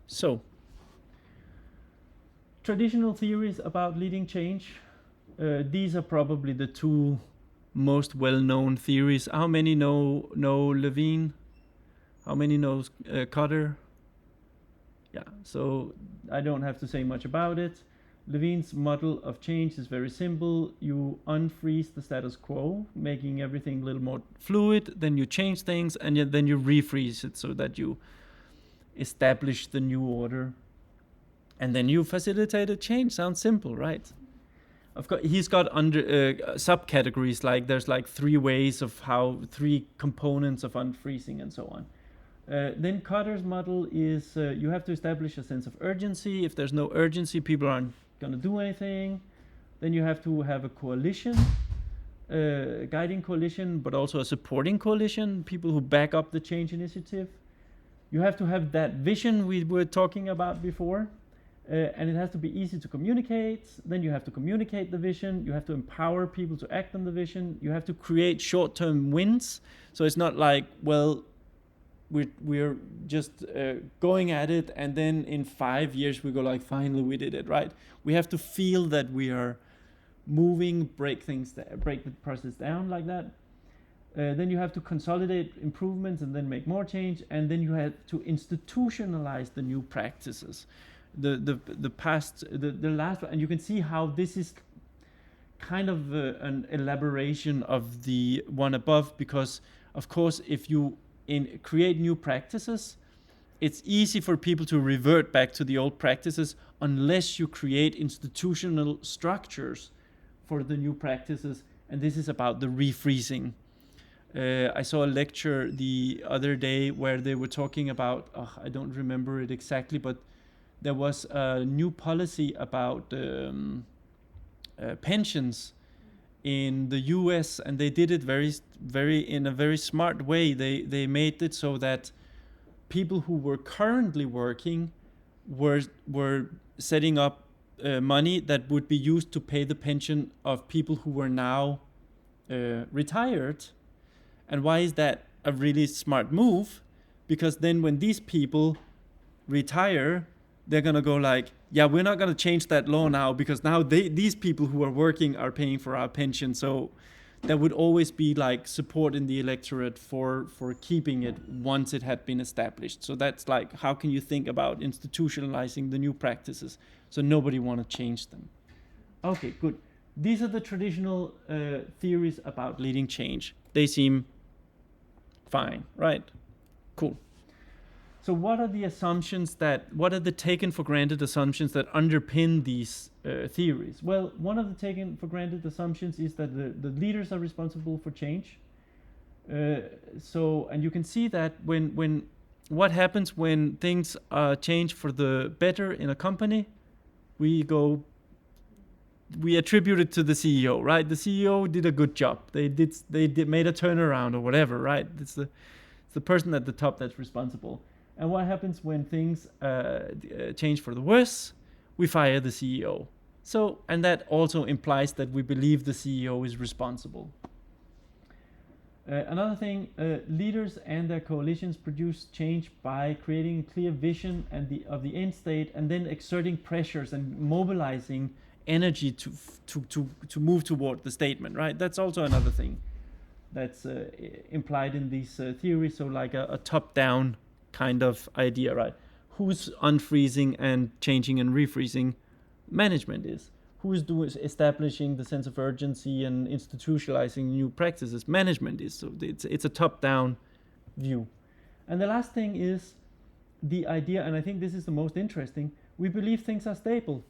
So, traditional theories about leading change. These are probably the two most well-known theories. How many know Levine? How many knows Cotter? Yeah, so I don't have to say much about it. Levine's model of change is very simple. You unfreeze the status quo, making everything a little more fluid. Then you change things, and then you refreeze it so that you establish the new order. And then you facilitate a change. Sounds simple, right? Of course, he's got under subcategories, like there's like three components of unfreezing and so on. Then Cotter's model is you have to establish a sense of urgency. If there's no urgency, people aren't going to do anything. Then you have to have a coalition, guiding coalition, but also a supporting coalition, people who back up the change initiative. You have to have that vision we were talking about before, and it has to be easy to communicate. Then you have to communicate the vision. You have to empower people to act on the vision. You have to create short-term wins. So it's not like, well, we're just going at it, and then in 5 years we go like, finally we did it, right? We have to feel that we are moving, break the process down like that. Then you have to consolidate improvements and then make more change, and then you have to institutionalize the new practices. The last one, and you can see how this is kind of an elaboration of the one above, because of course if you create new practices, it's easy for people to revert back to the old practices unless you create institutional structures for the new practices, and this is about the refreezing. I saw a lecture the other day where they were talking about, I don't remember it exactly, but there was a new policy about pensions in the US, and they did it in a very smart way. They made it so that people who were currently working were setting up money that would be used to pay the pension of people who were now retired. And why is that a really smart move? Because then when these people retire, they're gonna go like, yeah, we're not gonna change that law now, because now these people who are working are paying for our pension. So there would always be like support in the electorate for keeping it once it had been established. So that's like, how can you think about institutionalizing the new practices so nobody want to change them? Okay, good. These are the traditional theories about leading change. They seem fine, right? Cool. So what are the taken for granted assumptions that underpin these theories? Well, one of the taken for granted assumptions is that the leaders are responsible for change. And you can see that when what happens when things change for the better in a company, we attribute it to the CEO, right? The CEO did a good job. They made a turnaround or whatever, right? It's the person at the top that's responsible. And what happens when things change for the worse? We fire the CEO. So, and that also implies that we believe the CEO is responsible. Another thing, leaders and their coalitions produce change by creating a clear vision of the end state, and then exerting pressures and mobilizing energy to move toward the statement, right? That's also another thing that's implied in these theories. So like a top-down kind of idea, right? Who's unfreezing and changing and refreezing? Management is. Who's establishing the sense of urgency and institutionalizing new practices? Management is. So it's a top-down view. And the last thing is the idea, and I think this is the most interesting, we believe things are stable.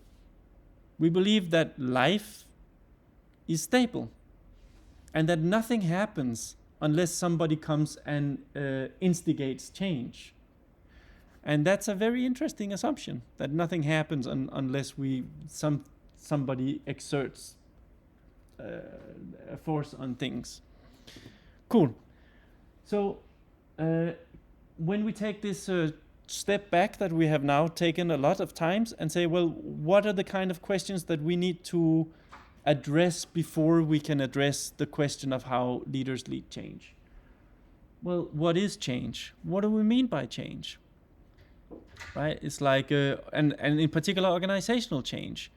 We believe that life is stable and that nothing happens unless somebody comes and instigates change. And that's a very interesting assumption, that nothing happens unless somebody exerts a force on things. Cool. So when we take this step back that we have now taken a lot of times and say, well, what are the kind of questions that we need to address before we can address the question of how leaders lead change? Well, what is change? What do we mean by change? right? It's like and in particular organizational change.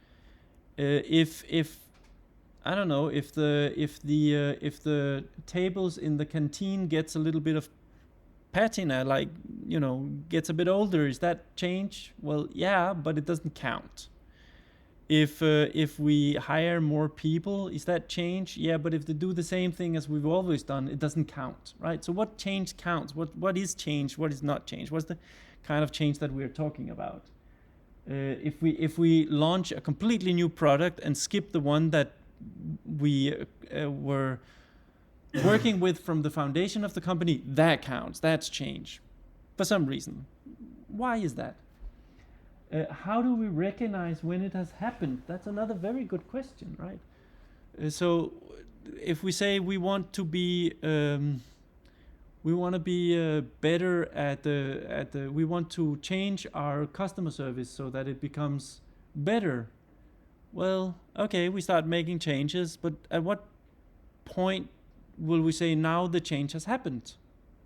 If I don't know, if the tables in the canteen gets a little bit of patina, like, you know, gets a bit older, is that change? Well, yeah, but it doesn't count. If we hire more people, is that change? Yeah, but if they do the same thing as we've always done, it doesn't count, right? So what change counts? What is change? What is not change? What's the kind of change that we're talking about? If we launch a completely new product and skip the one that we were working with from the foundation of the company, that counts. That's change, for some reason. Why is that? How do we recognize when it has happened? That's another very good question, right? So, if we say we want to be better we want to change our customer service so that it becomes better. Well, okay, we start making changes, but at what point will we say now the change has happened?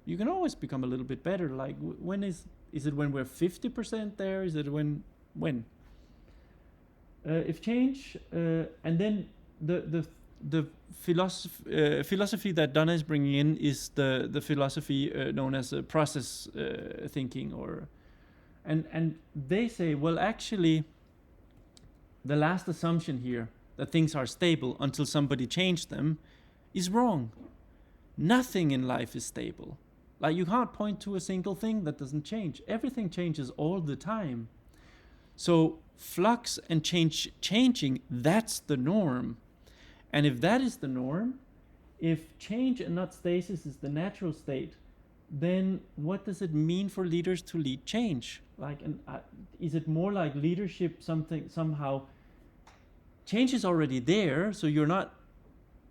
You can always become a little bit better. Like, when is it when we're 50% there? Is it when? If change, and then the philosophy that Donna is bringing in is the philosophy known as process thinking, and they say, well, actually, the last assumption here, that things are stable until somebody changed them, is wrong. Nothing in life is stable. Like, you can't point to a single thing that doesn't change. Everything changes all the time. So flux and changing, that's the norm. And if that is the norm, if change and not stasis is the natural state, then what does it mean for leaders to lead change? Like, is it more like leadership somehow change is already there, so you're not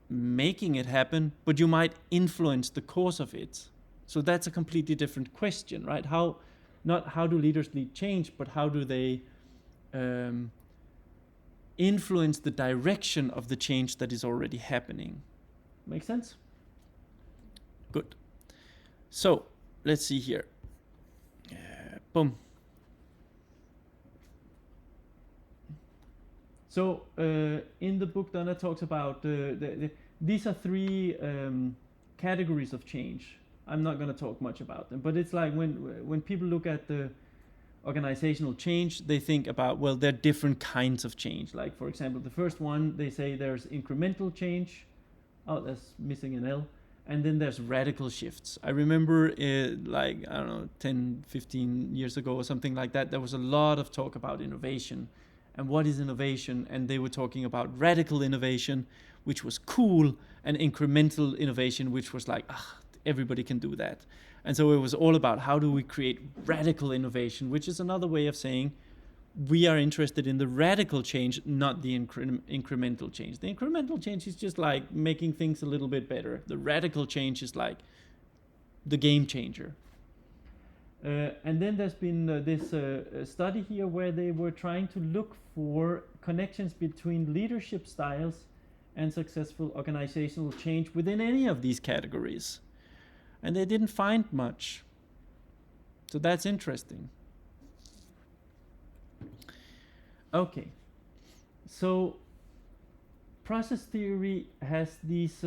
making it happen, but you might influence the course of it. So that's a completely different question, right? Not how do leaders lead change, but how do they influence the direction of the change that is already happening? Make sense? Good. So let's see here. Boom. So in the book, Donna talks about these are three categories of change. I'm not going to talk much about them, but it's like when people look at the organizational change, they think about, well, there are different kinds of change. Like, for example, the first one, they say there's incremental change. Oh, that's missing an L. And then there's radical shifts. I remember like, I don't know, 10, 15 years ago or something like that, there was a lot of talk about innovation. And what is innovation? And they were talking about radical innovation, which was cool, and incremental innovation, which was like, everybody can do that. And so it was all about how do we create radical innovation, which is another way of saying we are interested in the radical change, not the incremental change. The incremental change is just like making things a little bit better. The radical change is like the game changer. And then there's been this study here where they were trying to look for connections between leadership styles and successful organizational change within any of these categories. And they didn't find much. So that's interesting. Okay. So process theory has these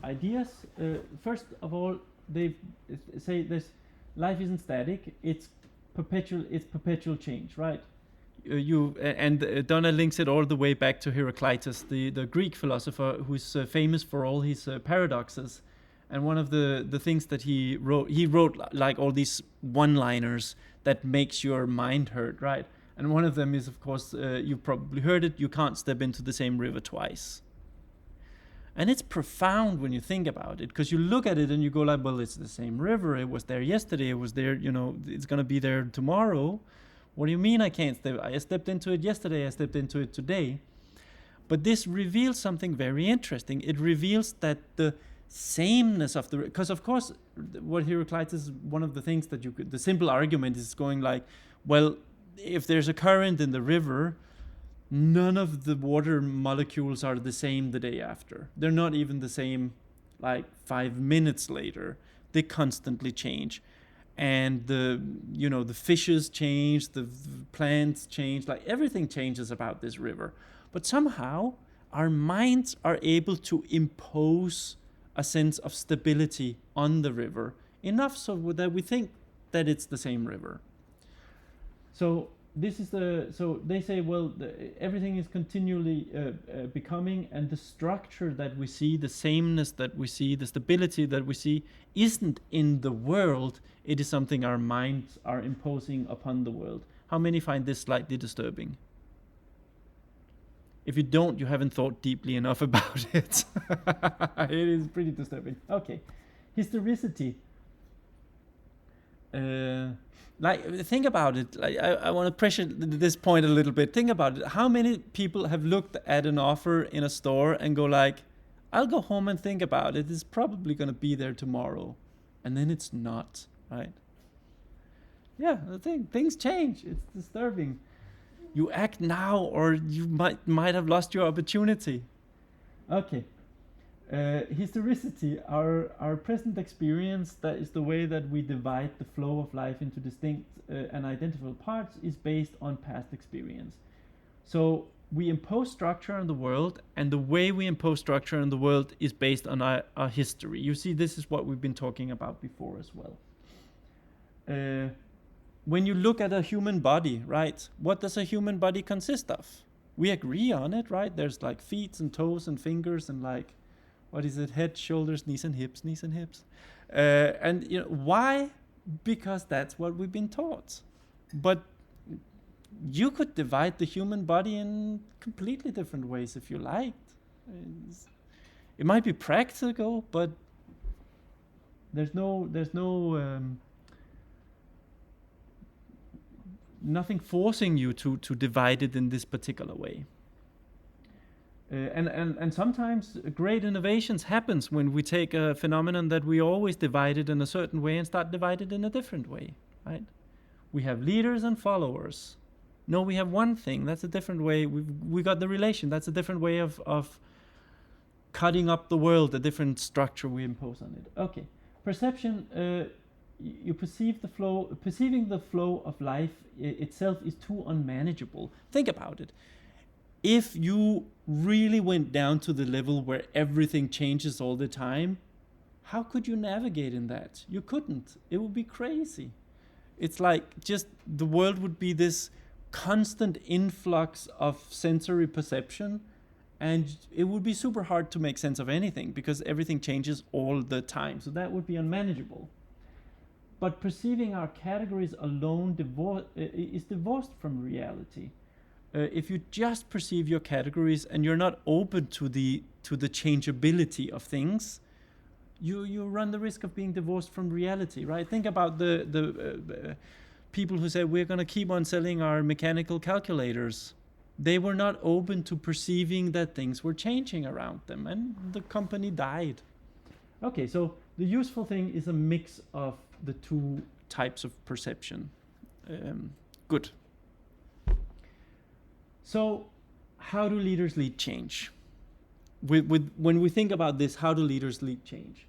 ideas. First of all, they say this: life isn't static; it's perpetual change, right? Donna links it all the way back to Heraclitus, the Greek philosopher who's famous for all his paradoxes. And one of the things that he wrote like all these one-liners that makes your mind hurt, right? And one of them is, of course, you've probably heard it: you can't step into the same river twice. And it's profound when you think about it, because you look at it and you go like, well, it's the same river. It was there yesterday. It was there, it's going to be there tomorrow. What do you mean I can't step? I stepped into it yesterday. I stepped into it today. But this reveals something very interesting. It reveals that the sameness of because of course what Heraclitus, one of the things that the simple argument is going like, well, if there's a current in the river, none of the water molecules are the same the day after. They're not even the same like 5 minutes later. They constantly change. and the fishes change, the plants change, like everything changes about this river. But somehow our minds are able to impose a sense of stability on the river, enough so that we think that it's the same river. So so they say, well, everything is continually becoming, and the structure that we see, the sameness that we see, the stability that we see, isn't in the world. It is something our minds are imposing upon the world. How many find this slightly disturbing? If you don't, you haven't thought deeply enough about it. It is pretty disturbing. Okay, historicity. Think about it. I want to pressure this point a little bit. Think about it. How many people have looked at an offer in a store and go like, I'll go home and think about it. It's probably going to be there tomorrow. And then it's not, right? Yeah, things change. It's disturbing. You act now or you might have lost your opportunity. Okay. Historicity, our present experience, that is the way that we divide the flow of life into distinct and identifiable parts, is based on past experience. So we impose structure on the world, and the way we impose structure on the world is based on our history. You see, this is what we've been talking about before as well. When you look at a human body, right, what does a human body consist of? We agree on it, right? There's like feet and toes and fingers and like, what is it? Head, shoulders, knees and hips. And why? Because that's what we've been taught. But you could divide the human body in completely different ways if you liked. It might be practical, but there's nothing forcing you to divide it in this particular way. And sometimes great innovations happens when we take a phenomenon that we always divided in a certain way and start divided in a different way, right? We have leaders and followers. No, we have one thing. That's a different way. We got the relation. That's a different way of cutting up the world, a different structure we impose on it. Okay, perception. You perceiving the flow of life itself is too unmanageable. Think about it. If you really went down to the level where everything changes all the time, how could you navigate in that? You couldn't. It would be crazy. It's like just the world would be this constant influx of sensory perception, and it would be super hard to make sense of anything because everything changes all the time. So that would be unmanageable. But perceiving our categories alone is divorced from reality. If you just perceive your categories and you're not open to the changeability of things, you run the risk of being divorced from reality, right? Think about the people who say we're going to keep on selling our mechanical calculators. They were not open to perceiving that things were changing around them, and the company died. Okay, so the useful thing is a mix of the two types of perception. Good. So how do leaders lead change? When we think about this, how do leaders lead change?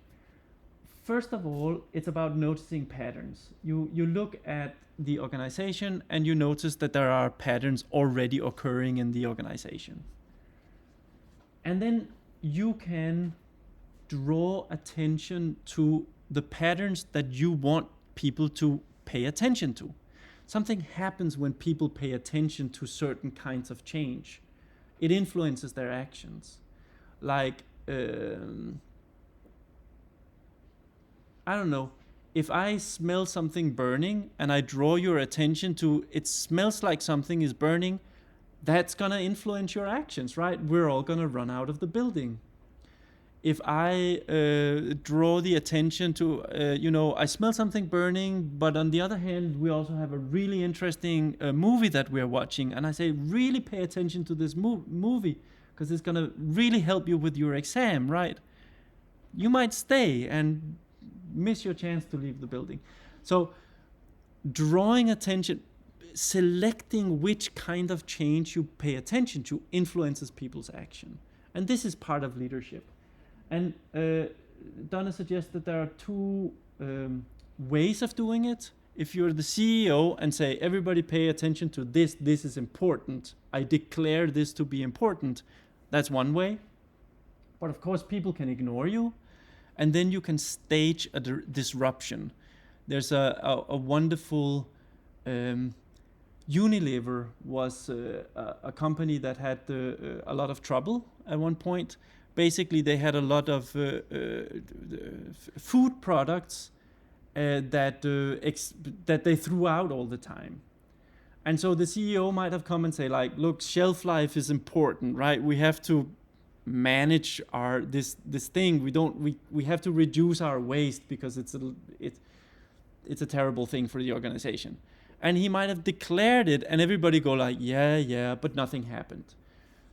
First of all, it's about noticing patterns. You look at the organization and you notice that there are patterns already occurring in the organization. And then you can draw attention to the patterns that you want people to pay attention to. Something happens when people pay attention to certain kinds of change. It influences their actions. Like, I don't know, if I smell something burning and I draw your attention to it smells like something is burning, that's gonna influence your actions, right? We're all gonna run out of the building. If I draw the attention to, I smell something burning, but on the other hand, we also have a really interesting movie that we're watching. And I say, really pay attention to this movie because it's going to really help you with your exam, right? You might stay and miss your chance to leave the building. So drawing attention, selecting which kind of change you pay attention to influences people's action. And this is part of leadership. And Donna suggests that there are two ways of doing it. If you're the CEO and say, everybody pay attention to this, this is important, I declare this to be important, that's one way. But of course, people can ignore you, and then you can stage a disruption. There's a wonderful, Unilever was a company that had a lot of trouble at one point. Basically, they had a lot of food products that they threw out all the time. And so the CEO might have come and say, like, look, shelf life is important, right? We have to manage this thing. We have to reduce our waste because it's a terrible thing for the organization. And he might have declared it, and everybody go like, yeah, but nothing happened.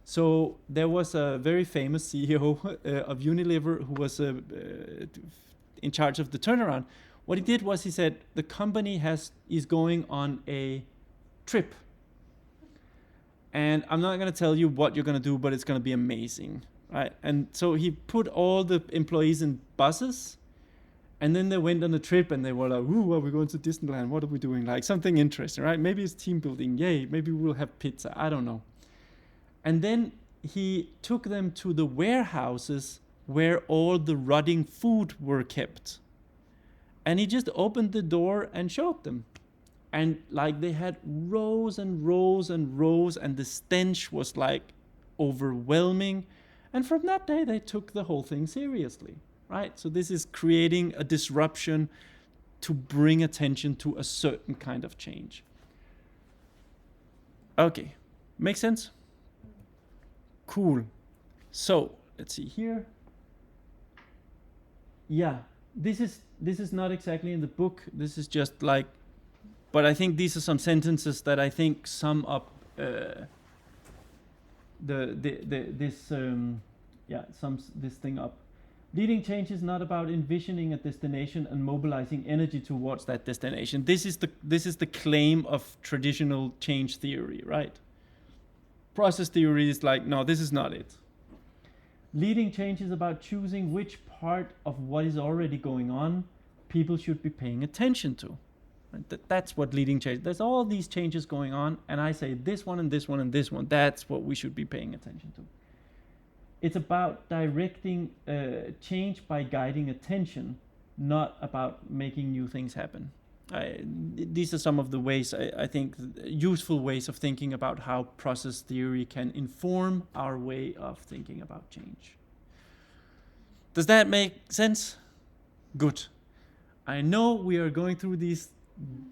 So there was a very famous CEO of Unilever who was in charge of the turnaround. What he did was he said, the company is going on a trip. And I'm not going to tell you what you're going to do, but it's going to be amazing, right? And so he put all the employees in buses, and then they went on a trip, and they were like, ooh, are we going to Disneyland? What are we doing? Like something interesting, right? Maybe it's team building. Yay, maybe we'll have pizza. I don't know. And then he took them to the warehouses where all the rotting food were kept. And he just opened the door and showed them. And like they had rows and rows and rows, and the stench was like overwhelming. And from that day, they took the whole thing seriously, right? So this is creating a disruption to bring attention to a certain kind of change. Okay, makes sense? Cool. So let's see here. Yeah, this is not exactly in the book. This is just like, but I think these are some sentences that I think sum up sums this thing up. Leading change is not about envisioning a destination and mobilizing energy towards that destination. This is the claim of traditional change theory, right? Process theory is like, no, this is not it. Leading change is about choosing which part of what is already going on people should be paying attention to. That's what leading change. There's all these changes going on, and I say this one and this one and this one. That's what we should be paying attention to. It's about directing change by guiding attention, not about making new things happen. These are some of the ways, I think, useful ways of thinking about how process theory can inform our way of thinking about change. Does that make sense? Good. I know we are going through these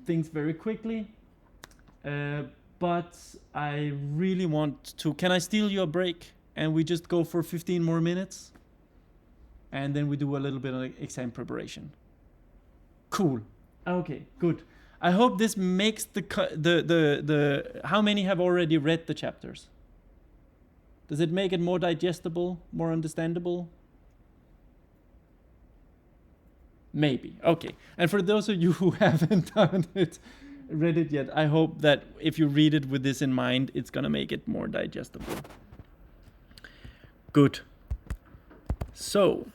things very quickly, but I really want to. Can I steal your break and we just go for 15 more minutes? And then we do a little bit of exam preparation. Cool. Okay, good. I hope this makes the how many have already read the chapters? Does it make it more digestible, more understandable? Maybe. Okay. And for those of you who haven't read it yet, I hope that if you read it with this in mind, it's going to make it more digestible. Good. So,